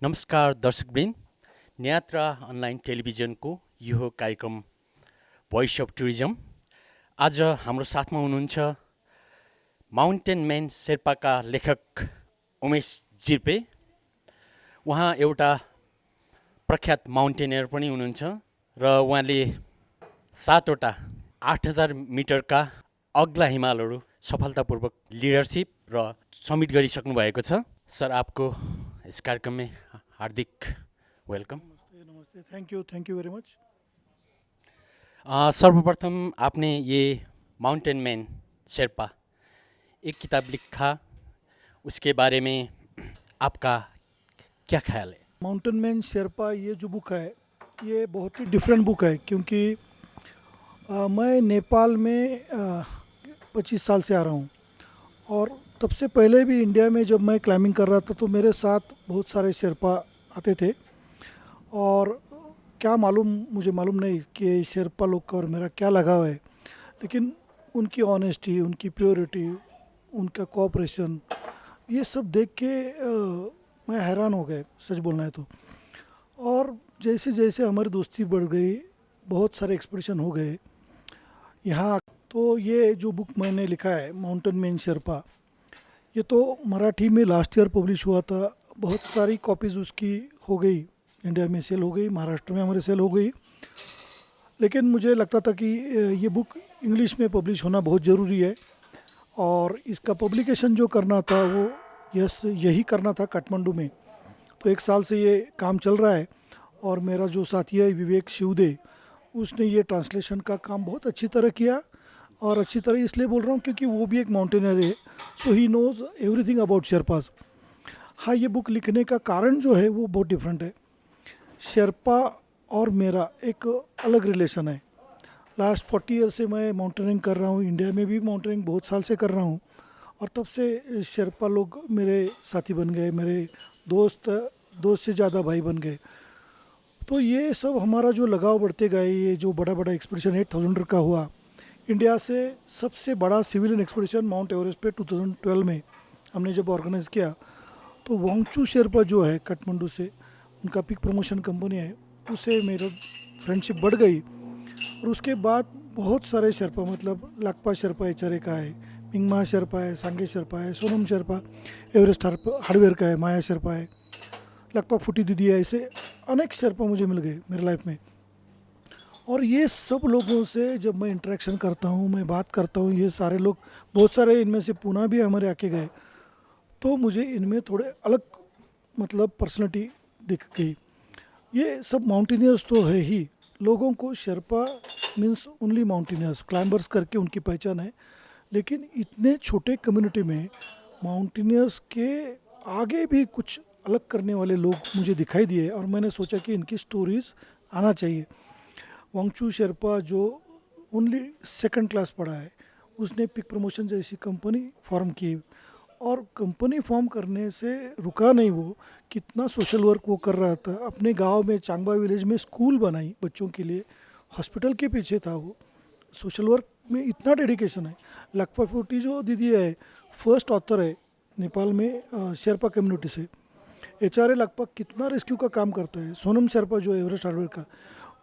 नमस्कार दर्शकवृन्द, न्यात्रा अनलाइन टेलिभिजनको यो कार्यक्रम भोइस अफ टुरिज्म। आज हाम्रो साथमा हुनुहुन्छ माउन्टेन म्यान शेर्पाका लेखक उमेश जिर्पे। उहाँ एउटा प्रख्यात माउन्टेनियर पनि हुनुहुन्छ र उहाँले 7वटा 8000 मिटरका अग्ला हिमालहरू सफलतापूर्वक लिडरसिप र समिट गरिसक्नु भएको छ। सर, आपको इस कार्यक्रम में हार्दिक वेलकम। नमस्ते, थैंक यू वेरी मच। सर्वप्रथम आपने ये माउंटेन मैन शेरपा एक किताब लिखा, उसके बारे में आपका क्या ख्याल है? माउंटेन मैन शेरपा ये जो बुक है ये बहुत ही डिफरेंट बुक है, क्योंकि मैं नेपाल में 25 साल से आ रहा हूँ और तब से पहले भी इंडिया में जब मैं क्लाइंबिंग कर रहा था तो मेरे साथ बहुत सारे शेरपा आते थे। और क्या मालूम, मुझे मालूम नहीं कि शेरपा लोग का और मेरा क्या लगाव है, लेकिन उनकी ऑनेस्टी, उनकी प्योरिटी, उनका कोऑपरेशन, ये सब देख के मैं हैरान हो गया, सच बोलना है तो। और जैसे जैसे हमारी दोस्ती बढ़ गई, बहुत सारे एक्सपीडिशन हो गए यहाँ। तो ये जो बुक मैंने लिखा है माउंटेन मैन शेरपा, ये तो मराठी में लास्ट ईयर पब्लिश हुआ था। बहुत सारी कॉपीज़ उसकी हो गई, इंडिया में सेल हो गई, महाराष्ट्र में हमारे सेल हो गई। लेकिन मुझे लगता था कि ये बुक इंग्लिश में पब्लिश होना बहुत ज़रूरी है और इसका पब्लिकेशन जो करना था वो यही करना था काठमांडू में। तो 1 साल से ये काम चल रहा है और मेरा जो साथी है विवेक शिवदे, उसने ये ट्रांसलेशन का काम बहुत अच्छी तरह किया। और अच्छी तरह इसलिए बोल रहा हूँ क्योंकि वो भी एक माउंटेनर है, so he knows everything about Sherpas. हाँ, ये बुक लिखने का कारण जो है वो बहुत डिफरेंट है। शेरपा और मेरा एक अलग रिलेशन है। लास्ट 40 ईयर से मैं माउंटेनिंग कर रहा हूँ, इंडिया में भी माउंटेनिंग बहुत साल से कर रहा हूँ और तब से शेरपा लोग मेरे साथी बन गए, मेरे दोस्त से ज़्यादा भाई बन गए। तो ये सब हमारा जो लगाव बढ़ते गए, ये जो बड़ा बड़ा एक्सपीडिशन 8000 का हुआ, इंडिया से सबसे बड़ा सिविलियन एक्सपीडिशन माउंट एवरेस्ट पे 2012 में हमने जब ऑर्गेनाइज़ किया, तो वांगचू शेरपा जो है काठमांडू से, उनका पिक प्रमोशन कंपनी है, उससे मेरा फ्रेंडशिप बढ़ गई। और उसके बाद बहुत सारे शेरपा, मतलब लाकपा शेरपा एचआरए का है, मिंगमा शेरपा है, सांगे शेरपा है, सोनम शेरपा एवरेस्ट हार्डवेयर का है, माया शेरपा है, लाकपा फूटी दीदी है, ऐसे अनेक शेरपा मुझे मिल गए मेरे लाइफ में। और ये सब लोगों से जब मैं इंटरेक्शन करता हूँ, मैं बात करता हूँ, ये सारे लोग, बहुत सारे इनमें से पूना भी हमारे आके गए, तो मुझे इनमें थोड़े अलग मतलब पर्सनालिटी दिख गई। ये सब माउंटेनियर्स तो है ही, लोगों को Sherpa means only mountaineers, climbers करके उनकी पहचान है। लेकिन इतने छोटे कम्युनिटी में माउंटेनियर्स के आगे भी कुछ अलग करने वाले लोग मुझे दिखाई दिए और मैंने सोचा कि इनकी स्टोरीज़ आना चाहिए। वांगचू शेरपा जो ओनली 2nd क्लास पढ़ा है, उसने पिक प्रमोशन जैसी कंपनी फॉर्म की और कंपनी फॉर्म करने से रुका नहीं, वो कितना सोशल वर्क वो कर रहा था। अपने गांव में चांगबा विलेज में स्कूल बनाई बच्चों के लिए, हॉस्पिटल के पीछे था वो। सोशल वर्क में इतना डेडिकेशन है। लखपा फूटी जो दीदी है, फर्स्ट ऑथर है नेपाल में शेरपा कम्युनिटी से। एचआरए लखपा कितना रेस्क्यू का काम करता है। सोनम शेरपा जो एवरेस्ट हार्डवेयर का,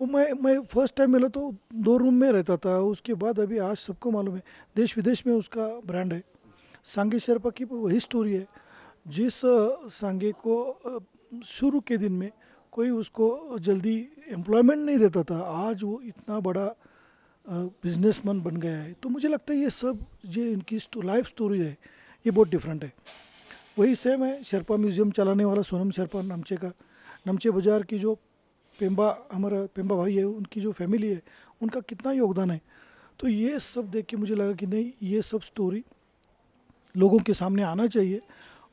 वो मैं फर्स्ट टाइम मिला तो 2 रूम में रहता था, उसके बाद अभी आज सबको मालूम है, देश विदेश में उसका ब्रांड है। सांगे शेरपा की वही स्टोरी है। जिस सांगे को शुरू के दिन में कोई उसको जल्दी एम्प्लॉयमेंट नहीं देता था, आज वो इतना बड़ा बिजनेसमैन बन गया है। तो मुझे लगता है ये सब जो इनकी लाइफ स्टोरी है ये बहुत डिफरेंट है। वही सेम है शेरपा म्यूज़ियम चलाने वाला सोनम शेरपा नामचे का, नामचे बाज़ार की जो पेम्बा, हमारा पेम्बा भाई है, उनकी जो फैमिली है, उनका कितना योगदान है। तो ये सब देख के मुझे लगा कि नहीं, ये सब स्टोरी लोगों के सामने आना चाहिए।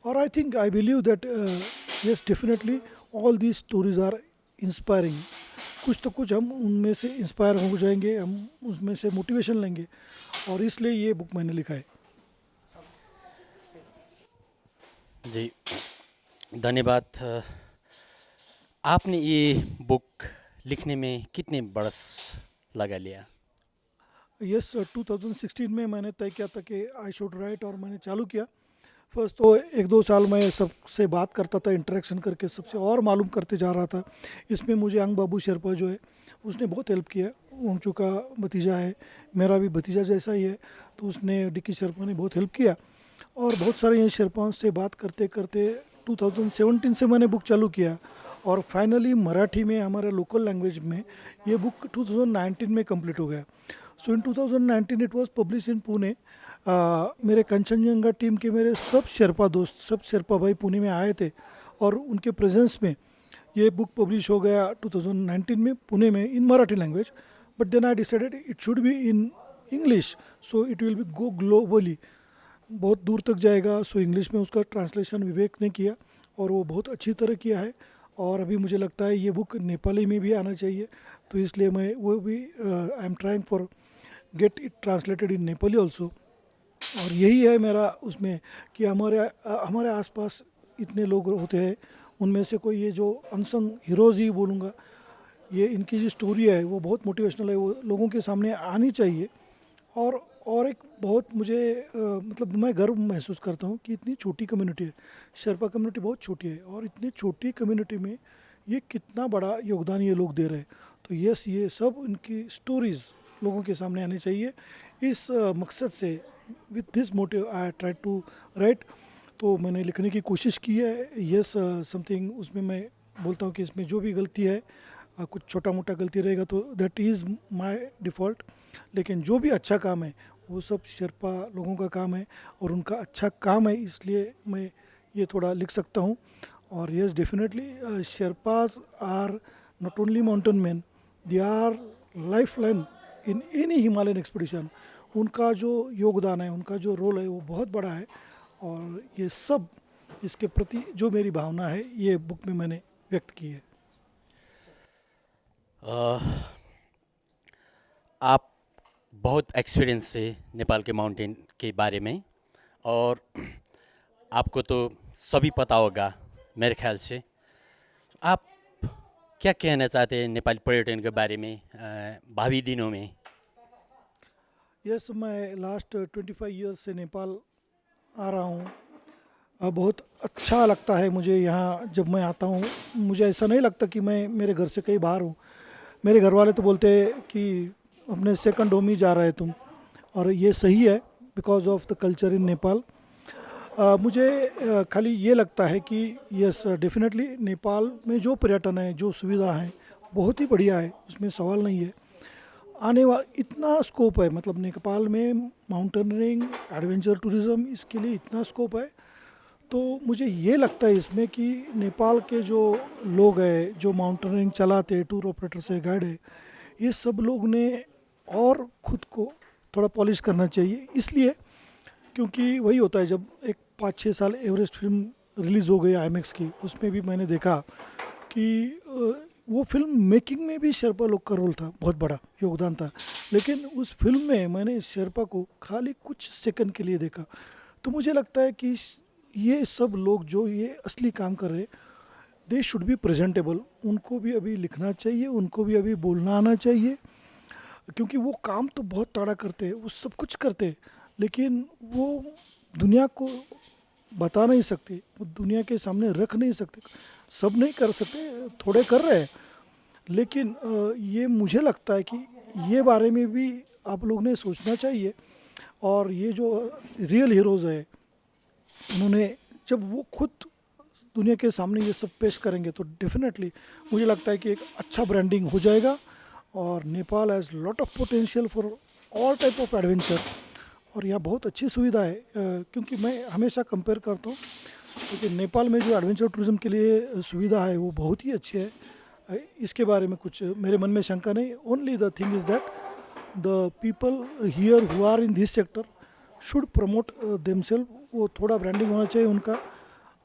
और I believe that yes definitely all these stories are inspiring. कुछ तो कुछ हम उनमें से इंस्पायर हो जाएंगे, हम उसमें से मोटिवेशन लेंगे, और इसलिए ये बुक मैंने लिखा है। जी, धन्यवाद। आपने ये बुक लिखने में कितने बरस लगा लिया? यस 2016 में मैंने तय किया था कि आई शुड राइट, और मैंने चालू किया। फर्स्ट तो एक दो साल मैं सबसे बात करता था, इंटरेक्शन करके सबसे और मालूम करते जा रहा था। इसमें मुझे अंग बाबू शेरपा जो है उसने बहुत हेल्प किया। वंगचू का भतीजा है, मेरा भी भतीजा जैसा ही है, तो उसने डिक्की शेरपा ने बहुत हेल्प किया। और बहुत सारे ये शेरपाओं से बात करते करते 2017 से मैंने बुक चालू किया, और फाइनली मराठी में हमारे लोकल लैंग्वेज में ये बुक 2019 में कंप्लीट हो गया। सो इन 2019 it was publish in Pune. मेरे कंचनजंगा टीम के मेरे सब शेरपा दोस्त, सब शेरपा भाई पुणे में आए थे, और उनके प्रेजेंस में ये बुक पब्लिश हो गया 2019 में पुणे में in Marathi language. But then I decided it should be in English, so it will be go globally, बहुत दूर तक जाएगा। सो इंग्लिश में उसका ट्रांसलेशन विवेक ने किया, और वो बहुत अच्छी तरह किया है। और अभी मुझे लगता है ये बुक नेपाली में भी आना चाहिए, तो इसलिए मैं वो भी I am trying for get it translated in Nepali also. और यही है मेरा उसमें कि हमारे आसपास इतने लोग होते हैं, उनमें से कोई ये जो अनसंग हीरोज़ ही बोलूँगा, ये इनकी जो स्टोरी है वो बहुत मोटिवेशनल है, वो लोगों के सामने आनी चाहिए। और एक बहुत मुझे मतलब मैं गर्व महसूस करता हूँ कि इतनी छोटी कम्युनिटी है, शेरपा कम्युनिटी बहुत छोटी है, और इतनी छोटी कम्युनिटी में ये कितना बड़ा योगदान ये लोग दे रहे हैं। तो यस, ये सब इनकी स्टोरीज़ लोगों के सामने आनी चाहिए। इस मकसद से with this motive I try to write. तो मैंने लिखने की कोशिश की है। यस, समथिंग उसमें मैं बोलता हूँ कि इसमें जो भी गलती है, कुछ छोटा मोटा गलती रहेगा तो दैट इज़ माय डिफ़ॉल्ट, लेकिन जो भी अच्छा काम है वो सब शेरपा लोगों का काम है, और उनका अच्छा काम है, इसलिए मैं ये थोड़ा लिख सकता हूँ। और yes, definitely Sherpas are not only mountain man, they are lifeline in any Himalayan expedition. उनका जो योगदान है, उनका जो रोल है वो बहुत बड़ा है। और ये सब, इसके प्रति जो मेरी भावना है ये बुक में मैंने व्यक्त की है। अ, आप बहुत एक्सपीरियंस से नेपाल के माउंटेन के बारे में, और आपको तो सभी पता होगा मेरे ख्याल से। आप क्या कहना चाहते हैं नेपाली पर्यटन के बारे में भावी दिनों में? यस, मैं लास्ट 25 ईयर्स से नेपाल आ रहा हूँ। बहुत अच्छा लगता है मुझे यहाँ जब मैं आता हूँ। मुझे ऐसा नहीं लगता कि मैं मेरे घर से कहीं बाहर हूँ। मेरे घर वाले तो बोलते हैं कि अपने सेकंड होम ही जा रहे तुम, और ये सही है because of the culture in Nepal. मुझे खाली ये लगता है कि यस, डेफिनेटली नेपाल में जो पर्यटन है, जो सुविधा है, बहुत ही बढ़िया है, उसमें सवाल नहीं है। आने वाला इतना स्कोप है, मतलब नेपाल में माउंटेनियरिंग, एडवेंचर टूरिज़्म, इसके लिए इतना स्कोप है। तो मुझे ये लगता है इसमें कि नेपाल के जो लोग हैं, जो माउंटेनियरिंग चलाते हैं, टूर ऑपरेटर्स है, गाइड है, ये सब लोग ने और खुद को थोड़ा पॉलिश करना चाहिए। इसलिए क्योंकि वही होता है, जब एक 5-6 साल एवरेस्ट फिल्म रिलीज़ हो गई आईमैक्स की, उसमें भी मैंने देखा कि वो फिल्म मेकिंग में भी शेरपा लोग का रोल था, बहुत बड़ा योगदान था। लेकिन उस फिल्म में मैंने शेरपा को खाली कुछ सेकंड के लिए देखा। तो मुझे लगता है कि ये सब लोग जो ये असली काम कर रहे, दे शुड बी प्रेजेंटेबल। उनको भी अभी लिखना चाहिए, उनको भी अभी बोलना आना चाहिए, क्योंकि वो काम तो बहुत तगड़ा करते हैं, वो सब कुछ करते हैं, लेकिन वो दुनिया को बता नहीं सकते, वो दुनिया के सामने रख नहीं सकते। सब नहीं कर सकते, थोड़े कर रहे हैं, लेकिन ये मुझे लगता है कि ये बारे में भी आप लोग ने सोचना चाहिए। और ये जो रियल हीरोज़ है, उन्होंने जब वो खुद दुनिया के सामने ये सब पेश करेंगे तो डेफिनेटली मुझे लगता है कि एक अच्छा ब्रांडिंग हो जाएगा। और Nepal has lot of potential for all type of adventure, और यहाँ बहुत अच्छी सुविधा है। क्योंकि मैं हमेशा कंपेयर करता हूँ, क्योंकि नेपाल में जो एडवेंचर टूरिज्म के लिए सुविधा है वो बहुत ही अच्छी है। इसके बारे में कुछ मेरे मन में शंका नहीं। Only the thing is that the people here who are in this sector should promote themself. वो थोड़ा ब्रांडिंग होना चाहिए उनका,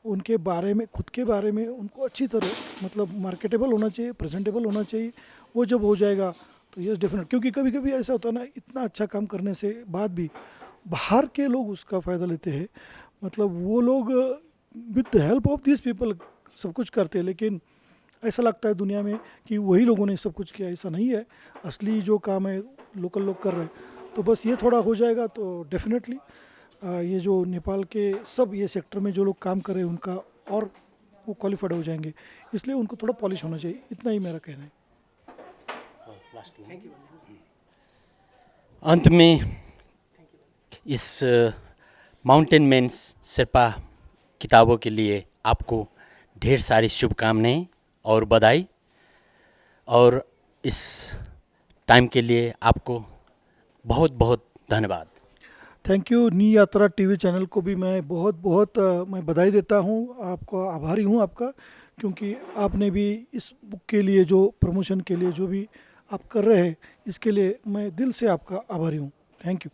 उनके बारे में, खुद के बारे में उनको अच्छी तरह मतलब मार्केटेबल होना चाहिए, प्रेजेंटेबल होना चाहिए। वो जब हो जाएगा तो यस डेफिनेट, क्योंकि कभी कभी ऐसा होता है ना, इतना अच्छा काम करने से बाद भी बाहर के लोग उसका फ़ायदा लेते हैं। मतलब वो लोग with the help of this people सब कुछ करते हैं, लेकिन ऐसा लगता है दुनिया में कि वही लोगों ने सब कुछ किया। ऐसा नहीं है, असली जो काम है लोकल लोग कर रहे हैं। तो बस ये थोड़ा हो जाएगा तो डेफिनेटली ये जो नेपाल के सब ये सेक्टर में जो लोग काम कर रहे हैं उनका और वो क्वालिफाइड हो जाएंगे, इसलिए उनको थोड़ा पॉलिश होना चाहिए, इतना ही मेरा कहना है। अंत में इस माउंटेन मेंस शेरपा किताबों के लिए आपको ढेर सारी शुभकामनाएं और बधाई, और इस टाइम के लिए आपको बहुत बहुत धन्यवाद। Thank you. नी यात्रा टीवी चैनल को भी मैं बहुत बहुत मैं बधाई देता हूँ, आपको आभारी हूँ आपका, क्योंकि आपने भी इस बुक के लिए जो प्रमोशन के लिए जो भी आप कर रहे हैं इसके लिए मैं दिल से आपका आभारी हूँ। Thank you.